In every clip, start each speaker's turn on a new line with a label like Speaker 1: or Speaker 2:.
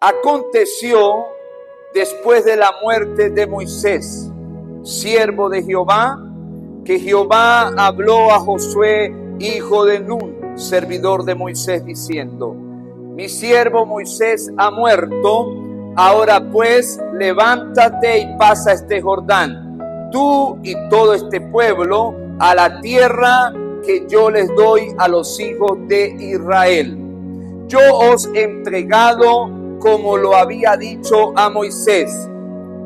Speaker 1: Aconteció después de la muerte de Moisés, siervo de Jehová, que Jehová habló a Josué, hijo de Nun, servidor de Moisés, diciendo: mi siervo Moisés ha muerto, ahora pues levántate y pasa este Jordán, tú y todo este pueblo, a la tierra que yo les doy a los hijos de Israel. Yo os he entregado, como lo había dicho a Moisés,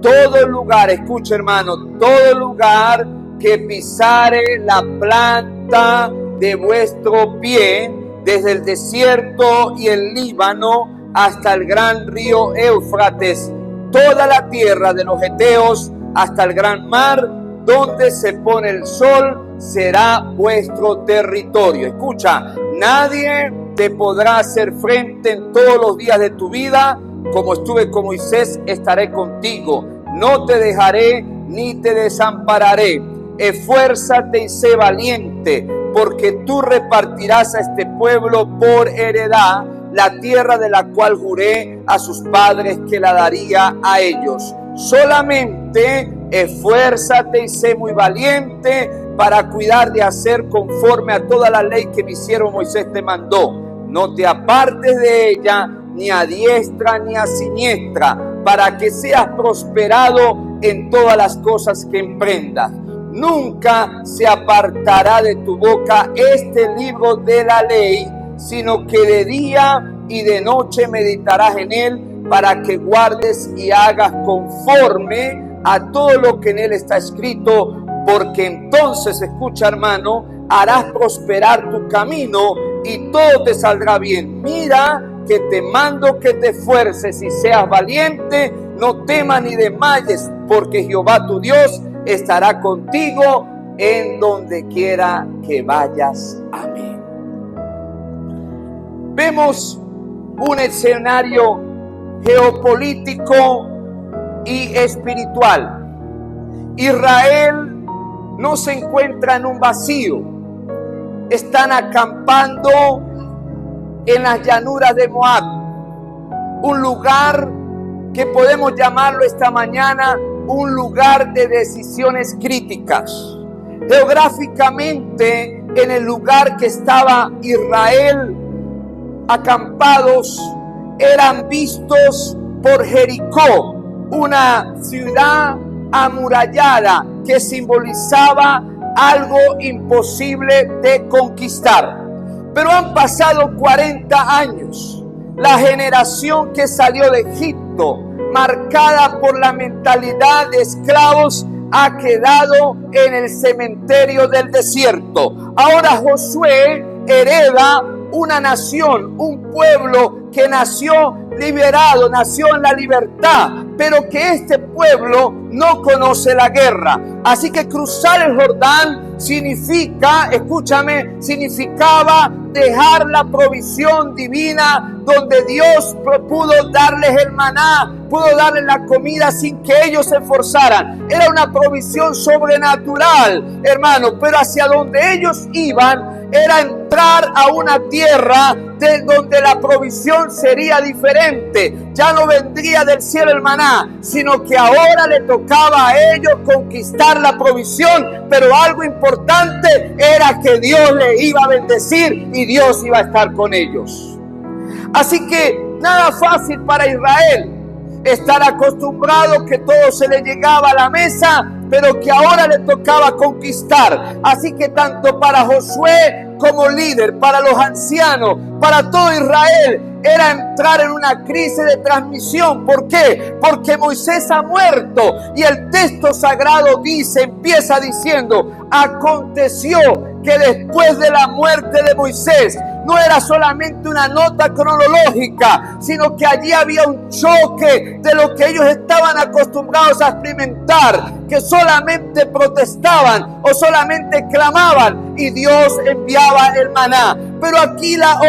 Speaker 1: todo lugar, escucha hermano, todo lugar que pisare la planta de vuestro pie, desde el desierto y el Líbano hasta el gran río Éufrates, toda la tierra de los heteos hasta el gran mar, donde se pone el sol, será vuestro territorio. Escucha, nadie te podrá hacer frente en todos los días de tu vida. Como estuve con Moisés, estaré contigo. No te dejaré ni te desampararé. Esfuérzate y sé valiente, porque tú repartirás a este pueblo por heredad la tierra de la cual juré a sus padres que la daría a ellos. Solamente esfuérzate y sé muy valiente para cuidar de hacer conforme a toda la ley que mi siervo Moisés te mandó. No te apartes de ella, ni a diestra ni a siniestra, para que seas prosperado en todas las cosas que emprendas. Nunca se apartará de tu boca este libro de la ley, sino que de día y de noche meditarás en él, para que guardes y hagas conforme a todo lo que en él está escrito, porque entonces, escucha hermano, harás prosperar tu camino y todo te saldrá bien. Mira que te mando que te esfuerces y seas valiente, no temas ni desmayes, porque Jehová tu Dios estará contigo en donde quiera que vayas. Amén. Vemos un escenario geopolítico y espiritual. Israel no se encuentra en un vacío. Están acampando en las llanuras de Moab, un lugar que podemos llamarlo esta mañana un lugar de decisiones críticas. Geográficamente, en el lugar que estaba Israel acampados, eran vistos por Jericó, una ciudad amurallada que simbolizaba algo imposible de conquistar. Pero han pasado 40 años. La generación que salió de Egipto, marcada por la mentalidad de esclavos, ha quedado en el cementerio del desierto. Ahora Josué hereda una nación, un pueblo que nació liberado, nació en la libertad, pero que este pueblo no conoce la guerra. Así que cruzar el Jordán significa, escúchame, significaba dejar la provisión divina, donde Dios pudo darles el maná, pudo darles la comida sin que ellos se esforzaran. Era una provisión sobrenatural, hermano, pero hacia donde ellos iban era entrar a una tierra de donde la provisión sería diferente. Ya no vendría del cielo el maná, sino que ahora le tocaba a ellos conquistar la provisión. Pero algo importante era que Dios le iba a bendecir y Dios iba a estar con ellos. Así que nada fácil para Israel. Estar acostumbrado que todo se le llegaba a la mesa, pero que ahora le tocaba conquistar. Así que tanto para Josué como líder, para los ancianos, para todo Israel, era entrar en una crisis de transmisión. ¿Por qué? Porque Moisés ha muerto y el texto sagrado empieza diciendo: aconteció que después de la muerte de Moisés, no era solamente una nota cronológica, sino que allí había un choque de lo que ellos estaban acostumbrados a experimentar. que solamente protestaban o solamente clamaban y Dios enviaba el maná. Pero aquí la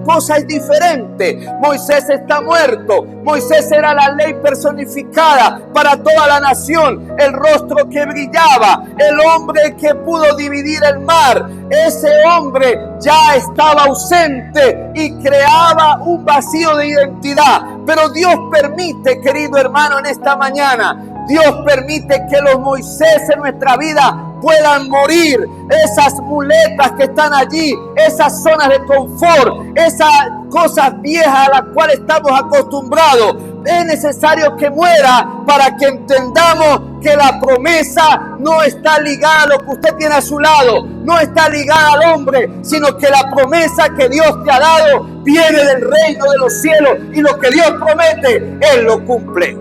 Speaker 1: cosa es diferente. Moisés está muerto. Moisés era la ley personificada para toda la nación. El rostro que brillaba, el hombre que pudo dividir el mar. Ese hombre ya estaba ausente y creaba un vacío de identidad. Pero Dios permite, querido hermano, en esta mañana, Dios permite que los Moisés en nuestra vida puedan morir. Esas muletas que están allí, esas zonas de confort, esas cosas viejas a las cuales estamos acostumbrados, es necesario que muera para que entendamos que la promesa no está ligada a lo que usted tiene a su lado, no está ligada al hombre, sino que la promesa que Dios te ha dado viene del reino de los cielos, y lo que Dios promete, Él lo cumple.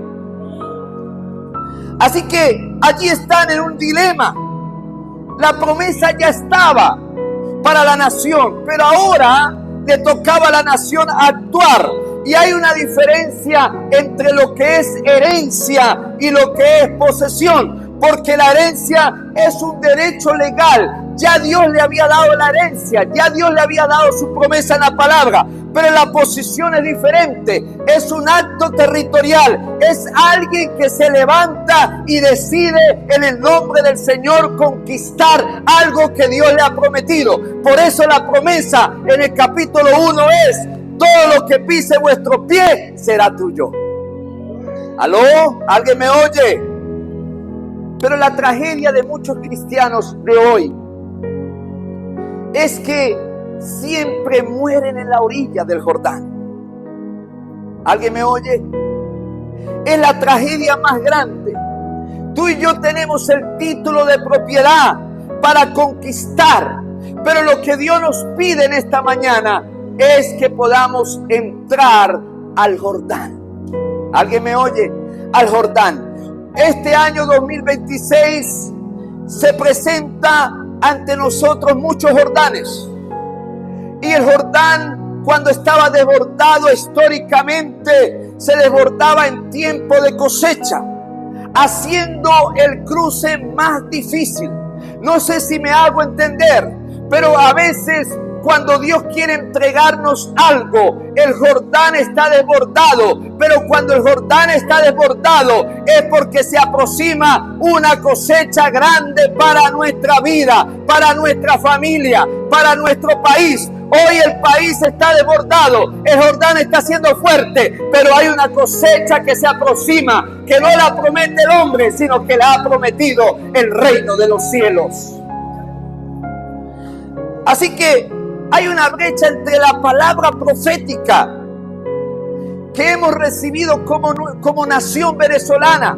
Speaker 1: Así que allí están en un dilema. La promesa ya estaba para la nación, pero ahora le tocaba a la nación actuar. Y hay una diferencia entre lo que es herencia y lo que es posesión, porque la herencia es un derecho legal. Ya Dios le había dado la herencia, ya Dios le había dado su promesa en la palabra, pero la posesión es diferente. Es un acto territorial, es alguien que se levanta y decide en el nombre del Señor conquistar algo que Dios le ha prometido. Por eso la promesa en el capítulo 1 es: todo lo que pise vuestro pie será tuyo. ¿Aló? ¿Alguien me oye? Pero la tragedia de muchos cristianos de hoy es que siempre mueren en la orilla del Jordán. ¿Alguien me oye? Es la tragedia más grande. Tú y yo tenemos el título de propiedad para conquistar, pero lo que Dios nos pide en esta mañana es que podamos entrar al Jordán. ¿Alguien me oye? Al Jordán. Este año 2026 se presenta ante nosotros muchos Jordanes. Y el Jordán, cuando estaba desbordado históricamente, se desbordaba en tiempo de cosecha, haciendo el cruce más difícil. No sé si me hago entender, pero a veces cuando Dios quiere entregarnos algo, el Jordán está desbordado. Pero cuando el Jordán está desbordado es porque se aproxima una cosecha grande para nuestra vida, para nuestra familia, para nuestro país. Hoy el país está desbordado, el Jordán está siendo fuerte, pero hay una cosecha que se aproxima, que no la promete el hombre, sino que la ha prometido el reino de los cielos. Así que hay una brecha entre la palabra profética que hemos recibido como nación venezolana.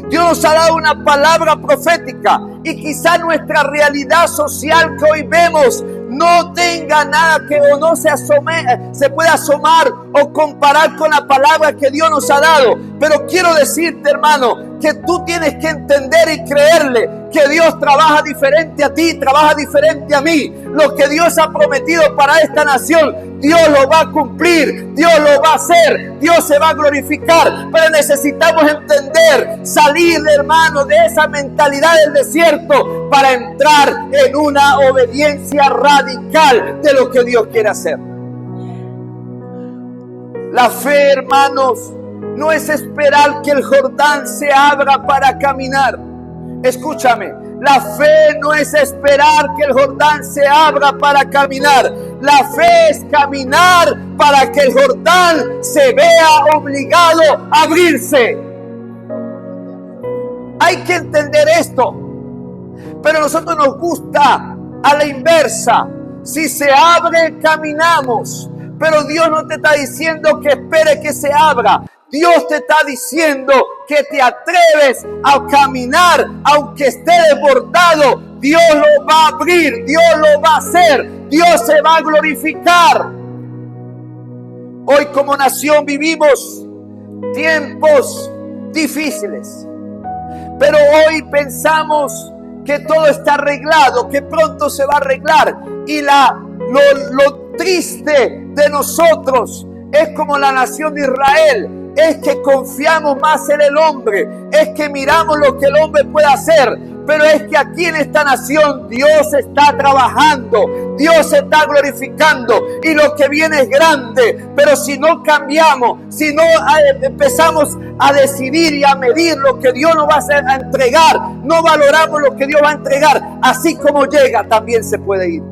Speaker 1: Dios nos ha dado una palabra profética y quizá nuestra realidad social que hoy vemos no tenga nada que o no se pueda asomar o comparar con la palabra que Dios nos ha dado. Pero quiero decirte, hermano, que tú tienes que entender y creerle que Dios trabaja diferente a ti, trabaja diferente a mí. Lo que Dios ha prometido para esta nación, Dios lo va a cumplir, Dios lo va a hacer, Dios se va a glorificar. Pero necesitamos entender, salir, hermano, de esa mentalidad del desierto para entrar en una obediencia radical de lo que Dios quiere hacer. La fe, hermanos, no es esperar que el Jordán se abra para caminar. Escúchame, la fe no es esperar que el Jordán se abra para caminar. La fe es caminar para que el Jordán se vea obligado a abrirse. Hay que entender esto. Pero a nosotros nos gusta a la inversa. Si se abre, caminamos. Pero Dios no te está diciendo que espere que se abra. Dios te está diciendo que te atreves a caminar, aunque esté desbordado. Dios lo va a abrir, Dios lo va a hacer, Dios se va a glorificar. Hoy como nación vivimos tiempos difíciles, pero hoy pensamos que todo está arreglado, que pronto se va a arreglar. Y lo triste de nosotros es como la nación de Israel, es que confiamos más en el hombre, es que miramos lo que el hombre puede hacer, pero es que aquí en esta nación Dios está trabajando, Dios se está glorificando y lo que viene es grande. Pero si no cambiamos, si no empezamos a decidir y a medir lo que Dios nos va a entregar, no valoramos lo que Dios va a entregar, así como llega también se puede ir.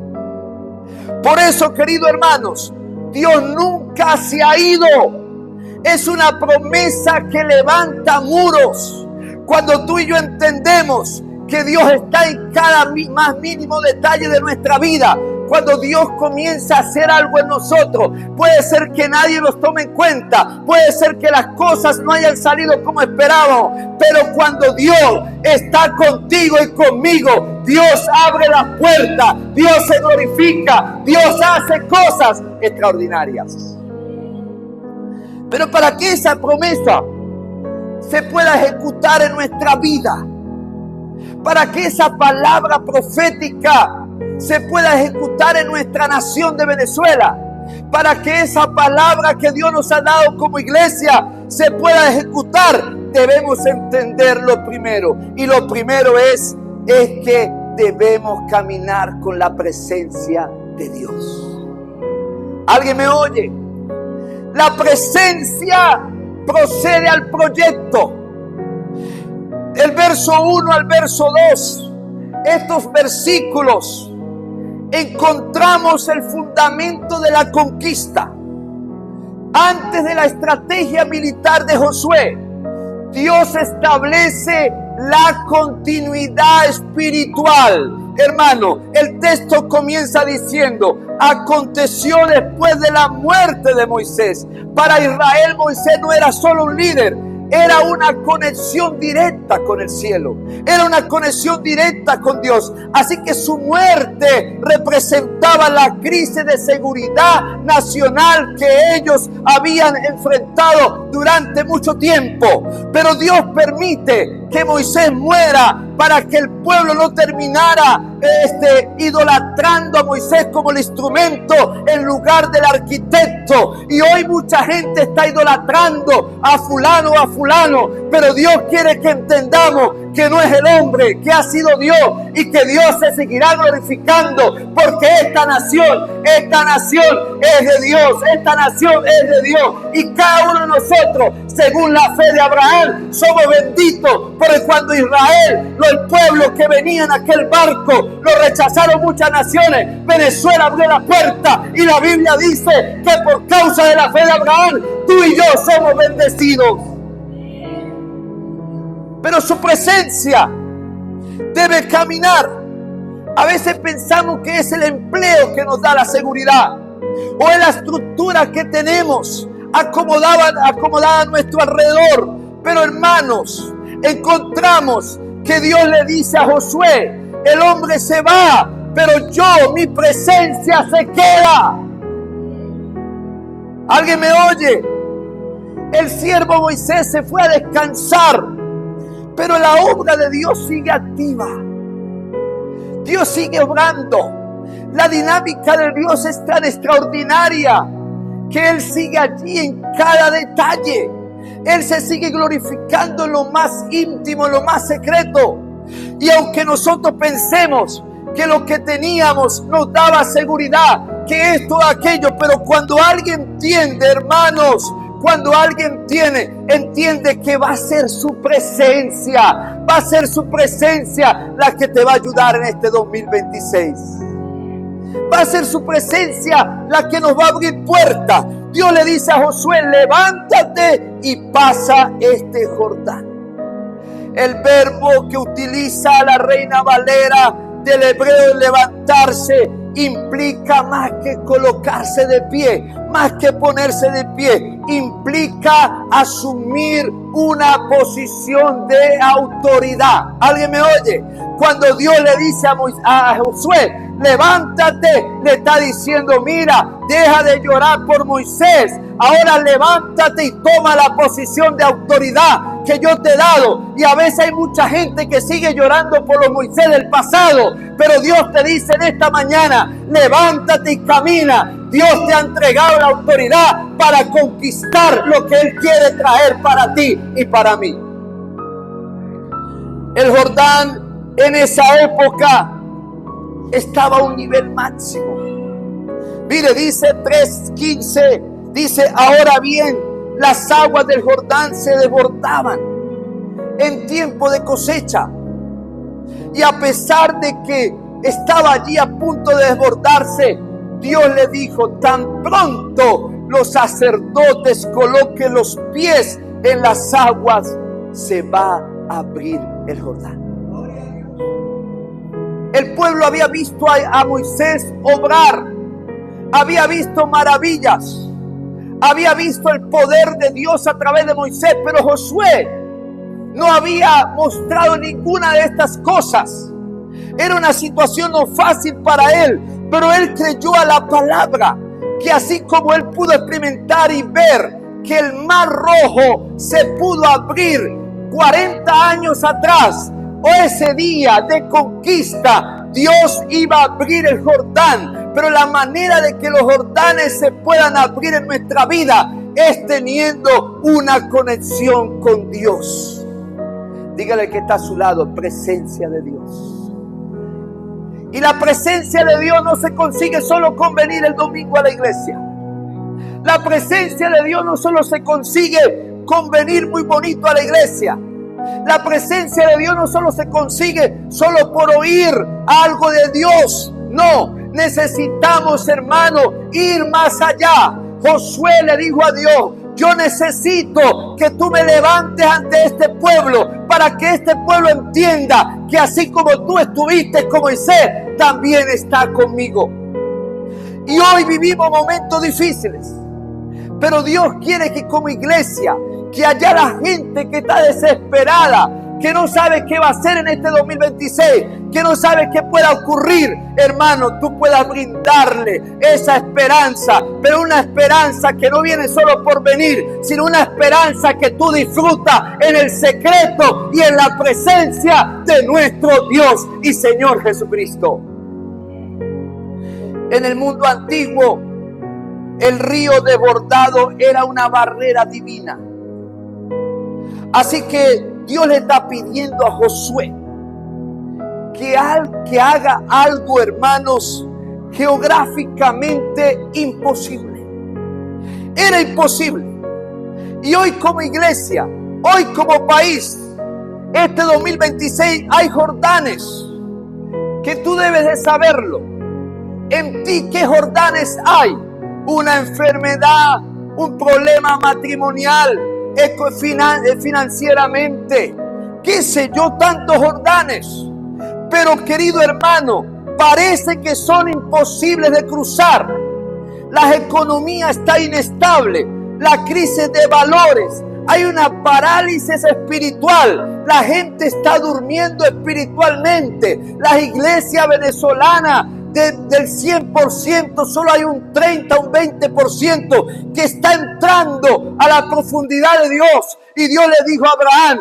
Speaker 1: Por eso, queridos hermanos, Dios nunca se ha ido. Es una promesa que levanta muros. Cuando tú y yo entendemos que Dios está en cada más mínimo detalle de nuestra vida, cuando Dios comienza a hacer algo en nosotros, puede ser que nadie nos tome en cuenta, puede ser que las cosas no hayan salido como esperábamos, pero cuando Dios está contigo y conmigo, Dios abre las puertas, Dios se glorifica, Dios hace cosas extraordinarias. Pero para que esa promesa se pueda ejecutar en nuestra vida, para que esa palabra profética se pueda ejecutar en nuestra nación de Venezuela, para que esa palabra que Dios nos ha dado como iglesia se pueda ejecutar, debemos entender lo primero. Y lo primero es que debemos caminar con la presencia de Dios. ¿Alguien me oye? La presencia procede al proyecto. Del verso 1 al verso 2, estos versículos, encontramos el fundamento de la conquista. Antes de la estrategia militar de Josué, Dios establece la continuidad espiritual. Hermano, el texto comienza diciendo: aconteció después de la muerte de Moisés. Para Israel, Moisés no era solo un líder, era una conexión directa con el cielo, era una conexión directa con Dios. Así que su muerte representaba la crisis de seguridad nacional que ellos habían enfrentado durante mucho tiempo. Pero Dios permite que Moisés muera para que el pueblo no terminara idolatrando a Moisés como el instrumento en lugar del arquitecto. Y hoy mucha gente está idolatrando a fulano o a fulano, pero Dios quiere que entendamos que no es el hombre, que ha sido Dios, y que Dios se seguirá glorificando, porque esta nación es de Dios, esta nación es de Dios, y cada uno de nosotros, según la fe de Abraham, somos benditos, porque cuando Israel, el pueblo que venía en aquel barco, lo rechazaron muchas naciones, Venezuela abrió la puerta, y la Biblia dice que por causa de la fe de Abraham, tú y yo somos bendecidos. Pero su presencia debe caminar. A veces pensamos que es el empleo que nos da la seguridad, o es la estructura que tenemos acomodada a nuestro alrededor. Pero hermanos, encontramos que Dios le dice a Josué: el hombre se va, pero yo, mi presencia se queda. ¿Alguien me oye? El siervo Moisés se fue a descansar, pero la obra de Dios sigue activa. Dios sigue obrando. La dinámica de Dios es tan extraordinaria que Él sigue allí en cada detalle. Él se sigue glorificando en lo más íntimo, en lo más secreto. Y aunque nosotros pensemos que lo que teníamos nos daba seguridad, que esto o aquello, pero cuando alguien entiende, hermanos, cuando alguien entiende que va a ser su presencia, la que te va a ayudar en este 2026. Va a ser su presencia la que nos va a abrir puertas. Dios le dice a Josué: levántate y pasa este Jordán. El verbo que utiliza la Reina Valera del hebreo, levantarse, implica más que colocarse de pie, más que ponerse de pie, implica asumir una posición de autoridad. ¿Alguien me oye? Cuando Dios le dice a Josué: levántate, le está diciendo: mira, deja de llorar por Moisés, ahora levántate y toma la posición de autoridad. que yo te he dado. Y a veces hay mucha gente que sigue llorando por los Moisés del pasado, pero Dios te dice en esta mañana, levántate y camina. Dios te ha entregado la autoridad para conquistar lo que Él quiere traer para ti y para mí. El Jordán en esa época estaba a un nivel máximo. Mire, dice 3:15, dice, ahora bien, las aguas del Jordán se desbordaban en tiempo de cosecha. Y a pesar de que estaba allí a punto de desbordarse, Dios le dijo, tan pronto los sacerdotes coloquen los pies en las aguas, se va a abrir el Jordán. El pueblo había visto a Moisés obrar, había visto maravillas, había visto el poder de Dios a través de Moisés, pero Josué no había mostrado ninguna de estas cosas. Era una situación no fácil para él, pero él creyó a la palabra, que así como él pudo experimentar y ver que el mar rojo se pudo abrir 40 años atrás, o ese día de conquista, Dios iba a abrir el Jordán. Pero la manera de que los Jordanes se puedan abrir en nuestra vida es teniendo una conexión con Dios. Dígale que está a su lado, presencia de Dios. Y la presencia de Dios no se consigue solo con venir el domingo a la iglesia. La presencia de Dios no solo se consigue con venir muy bonito a la iglesia. La presencia de Dios no solo se consigue solo por oír algo de Dios. No, necesitamos, hermano, ir más allá. Josué le dijo a Dios, yo necesito que tú me levantes ante este pueblo para que este pueblo entienda que así como tú estuviste con Moisés, también está conmigo. Y hoy vivimos momentos difíciles, pero Dios quiere que como iglesia, que haya la gente que está desesperada, que no sabe qué va a hacer en este 2026, que no sabe qué pueda ocurrir, hermano, tú puedas brindarle esa esperanza, pero una esperanza que no viene solo por venir, sino una esperanza que tú disfrutas en el secreto y en la presencia de nuestro Dios y Señor Jesucristo. En el mundo antiguo, el río desbordado era una barrera divina. Así que Dios le está pidiendo a Josué que haga algo, hermanos, geográficamente imposible. Era imposible. Y hoy como iglesia, hoy como país, este 2026 hay Jordanes que tú debes de saberlo. En ti, ¿qué Jordanes hay? Una enfermedad, un problema matrimonial, financieramente, qué sé yo, tantos Jordanes. Pero querido hermano, parece que son imposibles de cruzar. La economía está inestable, la crisis de valores, hay una parálisis espiritual, la gente está durmiendo espiritualmente. La iglesia venezolana del 100%, solo hay un 30, un 20% que está entrando a la profundidad de Dios. Y Dios le dijo a Abraham,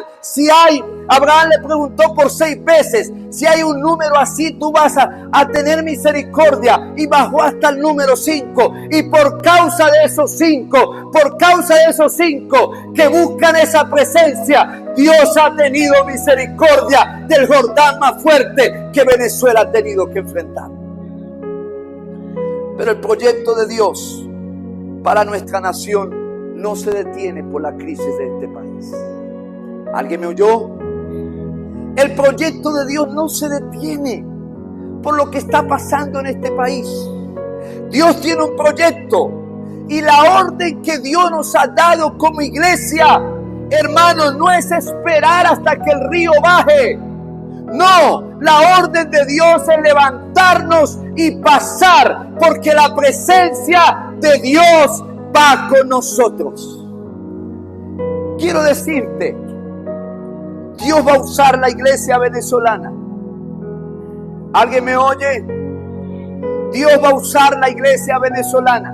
Speaker 1: Abraham le preguntó por 6 veces, si hay un número así, tú vas a tener misericordia. Y bajó hasta el número 5. Y por causa de esos 5, que buscan esa presencia, Dios ha tenido misericordia del Jordán más fuerte que Venezuela ha tenido que enfrentar. Pero el proyecto de Dios para nuestra nación no se detiene por la crisis de este país. ¿Alguien me oyó? El proyecto de Dios no se detiene por lo que está pasando en este país. Dios tiene un proyecto y la orden que Dios nos ha dado como iglesia, hermanos, no es esperar hasta que el río baje. No, la orden de Dios es levantarnos y pasar, porque la presencia de Dios va con nosotros. Quiero decirte, Dios va a usar la iglesia venezolana. ¿Alguien me oye? Dios va a usar la iglesia venezolana.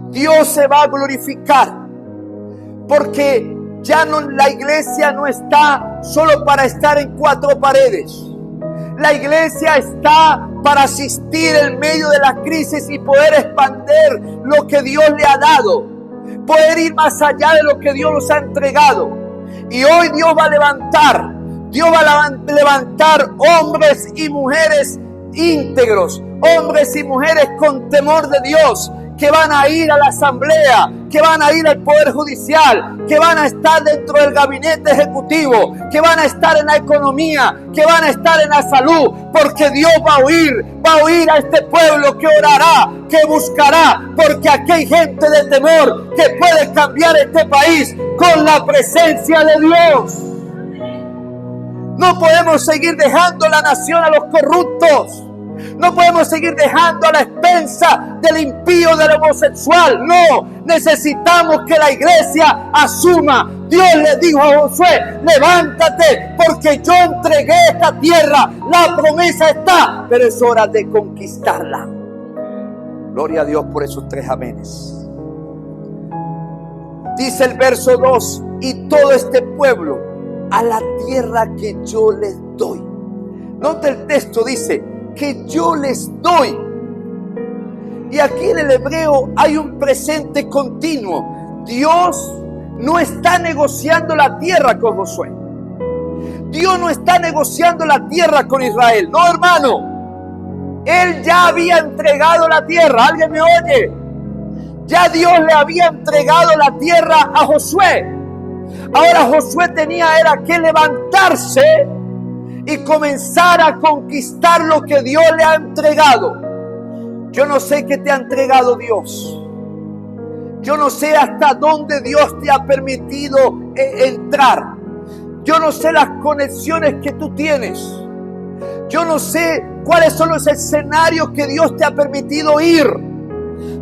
Speaker 1: Dios se va a glorificar, porque Ya no, la iglesia no está solo para estar en cuatro paredes. La iglesia está para asistir en medio de la crisis y poder expandir lo que Dios le ha dado. Poder ir más allá de lo que Dios nos ha entregado. Y hoy Dios va a levantar hombres y mujeres íntegros, hombres y mujeres con temor de Dios, que van a ir a la asamblea, que van a ir al poder judicial, que van a estar dentro del gabinete ejecutivo, que van a estar en la economía, que van a estar en la salud, porque Dios va a oír a este pueblo que orará, que buscará, porque aquí hay gente de temor que puede cambiar este país con la presencia de Dios. No podemos seguir dejando la nación a los corruptos. No podemos seguir dejando a la expensa del impío, del homosexual. No, necesitamos que la iglesia asuma. Dios le dijo a Josué: levántate, porque yo entregué esta tierra. La promesa está, pero es hora de conquistarla. Gloria a Dios por esos tres amenes. Dice el verso 2: y todo este pueblo a la tierra que yo les doy. Nota el texto, dice que yo les doy. Y aquí en el hebreo hay un presente continuo. Dios no está negociando la tierra con Josué. Dios no está negociando la tierra con Israel. No, hermano. Él ya había entregado la tierra. ¿Alguien me oye? Ya Dios le había entregado la tierra a Josué. Ahora Josué tenía que levantarse y comenzar a conquistar lo que Dios le ha entregado. Yo no sé qué te ha entregado Dios. Yo no sé hasta dónde Dios te ha permitido entrar. Yo no sé las conexiones que tú tienes. Yo no sé cuáles son los escenarios que Dios te ha permitido ir.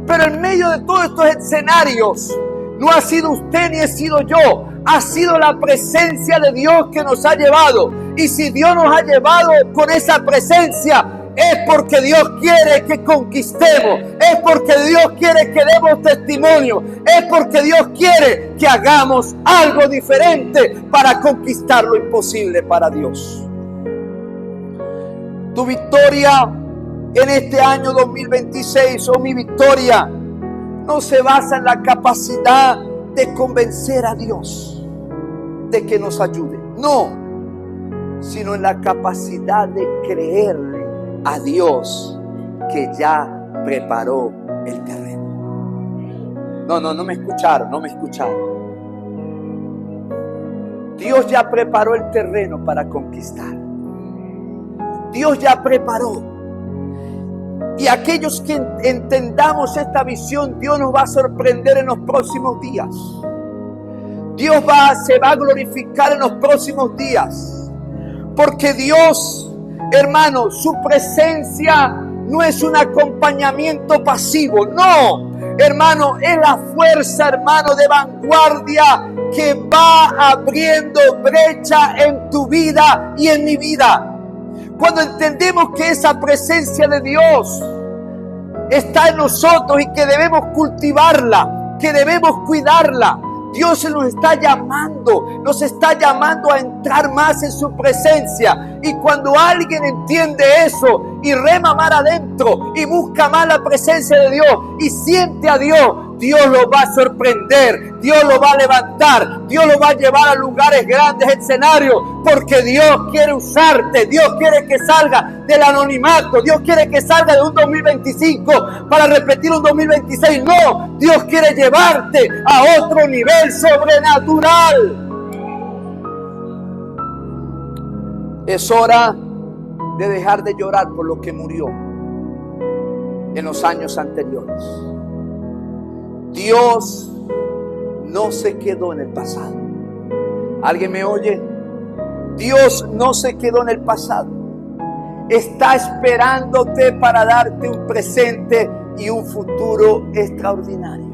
Speaker 1: Pero en medio de todos estos escenarios, no ha sido usted ni he sido yo. Ha sido la presencia de Dios que nos ha llevado. Y si Dios nos ha llevado con esa presencia, es porque Dios quiere que conquistemos. Es porque Dios quiere que demos testimonio. Es porque Dios quiere que hagamos algo diferente para conquistar lo imposible para Dios. Tu victoria en este año 2026, o mi victoria, no se basa en la capacidad de convencer a Dios de que nos ayude. No, sino en la capacidad de creerle a Dios que ya preparó el terreno. No me escucharon. Dios ya preparó el terreno para conquistar. Dios ya preparó. Y aquellos que entendamos esta visión, Dios nos va a sorprender en los próximos días. Dios se va a glorificar en los próximos días. Porque Dios, hermano, su presencia no es un acompañamiento pasivo. No, hermano, es la fuerza, hermano, de vanguardia que va abriendo brecha en tu vida y en mi vida. Cuando entendemos que esa presencia de Dios está en nosotros y que debemos cultivarla, que debemos cuidarla, Dios nos está llamando a entrar más en su presencia. Y cuando alguien entiende eso y rema más adentro y busca más la presencia de Dios y siente a Dios, Dios lo va a sorprender, Dios lo va a levantar, Dios lo va a llevar a lugares grandes, escenarios, porque Dios quiere usarte, Dios quiere que salga del anonimato, Dios quiere que salga de un 2025 para repetir un 2026. No, Dios quiere llevarte a otro nivel sobrenatural. Es hora de dejar de llorar por lo que murió en los años anteriores. Dios no se quedó en el pasado. ¿Alguien me oye? Dios no se quedó en el pasado. Está esperándote para darte un presente y un futuro extraordinario.